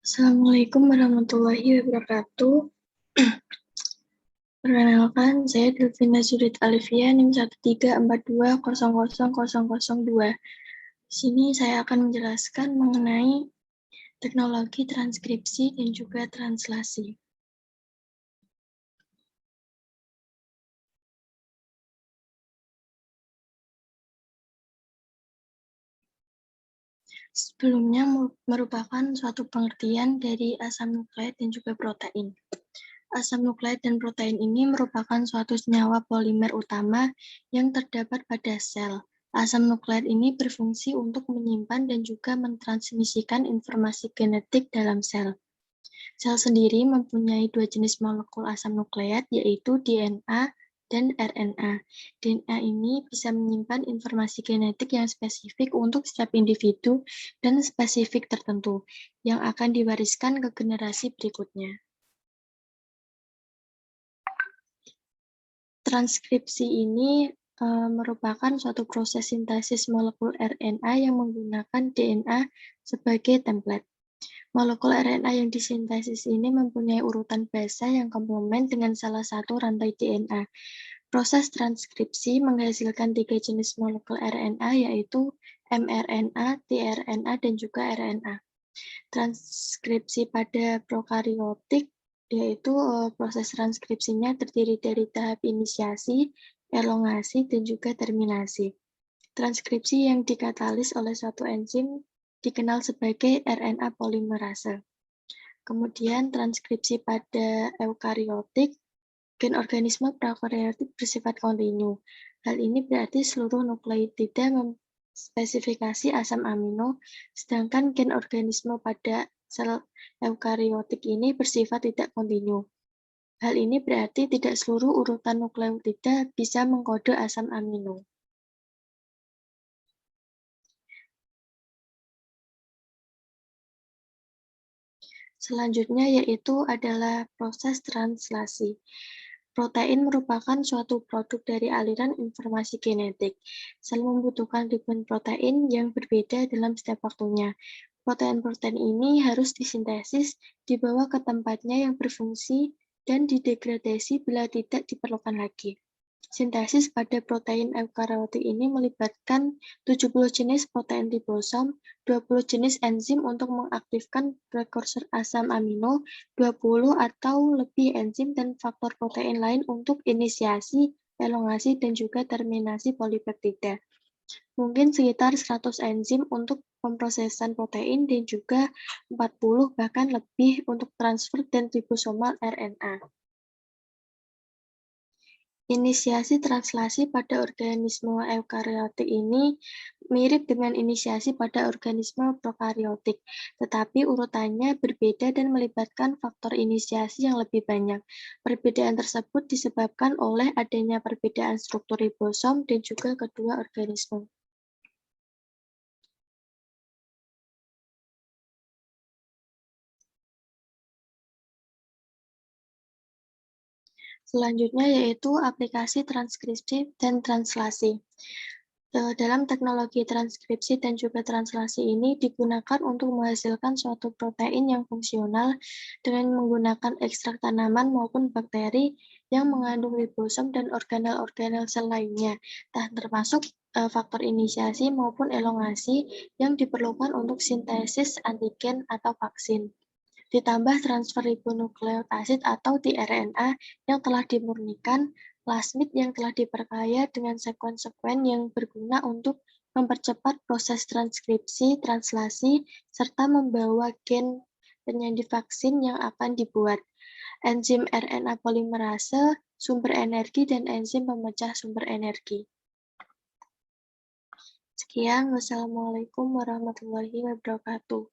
Assalamualaikum warahmatullahi wabarakatuh. Perkenalkan, saya Delvina Zurid Alifia, NIM 134200002. Di sini saya akan menjelaskan mengenai teknologi transkripsi dan juga translasi. Sebelumnya merupakan suatu pengertian dari asam nukleat dan juga protein. Asam nukleat dan protein ini merupakan suatu senyawa polimer utama yang terdapat pada sel. Asam nukleat ini berfungsi untuk menyimpan dan juga mentransmisikan informasi genetik dalam sel. Sel sendiri mempunyai dua jenis molekul asam nukleat, yaitu DNA dan RNA. DNA ini bisa menyimpan informasi genetik yang spesifik untuk setiap individu dan spesifik tertentu, yang akan diwariskan ke generasi berikutnya. Transkripsi ini merupakan suatu proses sintesis molekul RNA yang menggunakan DNA sebagai template. Molekul RNA yang disintesis ini mempunyai urutan basa yang komplement dengan salah satu rantai DNA. Proses transkripsi menghasilkan 3 jenis molekul RNA, yaitu mRNA, tRNA, dan juga RNA. Transkripsi pada prokariotik, yaitu proses transkripsinya terdiri dari tahap inisiasi, elongasi, dan juga terminasi. Transkripsi yang dikatalis oleh suatu enzim dikenal sebagai RNA polimerase. Kemudian transkripsi pada eukariotik, gen organisme prokariotik bersifat kontinu. Hal ini berarti seluruh nukleotida memspesifikasi asam amino, sedangkan gen organisme pada sel eukariotik ini bersifat tidak kontinu. Hal ini berarti tidak seluruh urutan nukleotida bisa mengkode asam amino. Selanjutnya yaitu adalah proses translasi. Protein merupakan suatu produk dari aliran informasi genetik. Sel membutuhkan ribuan protein yang berbeda dalam setiap waktunya. Protein-protein ini harus disintesis, dibawa ke tempatnya yang berfungsi, dan didegradasi bila tidak diperlukan lagi. Sintesis pada protein eukariotik ini melibatkan 70 jenis protein ribosom, 20 jenis enzim untuk mengaktifkan prekursor asam amino, 20 atau lebih enzim dan faktor protein lain untuk inisiasi, elongasi, dan juga terminasi polipeptida. Mungkin sekitar 100 enzim untuk pemrosesan protein dan juga 40 bahkan lebih untuk transfer dan ribosomal RNA. Inisiasi translasi pada organisme eukariotik ini mirip dengan inisiasi pada organisme prokariotik, tetapi urutannya berbeda dan melibatkan faktor inisiasi yang lebih banyak. Perbedaan tersebut disebabkan oleh adanya perbedaan struktur ribosom dan juga kedua organisme. Selanjutnya yaitu aplikasi transkripsi dan translasi. Dalam teknologi transkripsi dan juga translasi ini digunakan untuk menghasilkan suatu protein yang fungsional dengan menggunakan ekstrak tanaman maupun bakteri yang mengandung ribosom dan organel-organel sel lainnya, termasuk faktor inisiasi maupun elongasi yang diperlukan untuk sintesis antigen atau vaksin. Ditambah transfer ribonukleot asid atau tRNA yang telah dimurnikan, plasmid yang telah diperkaya dengan sekuen-sekuen yang berguna untuk mempercepat proses transkripsi, translasi, serta membawa gen penyandi vaksin yang akan dibuat. Enzim RNA polimerase, sumber energi, dan enzim pemecah sumber energi. Sekian, wassalamualaikum warahmatullahi wabarakatuh.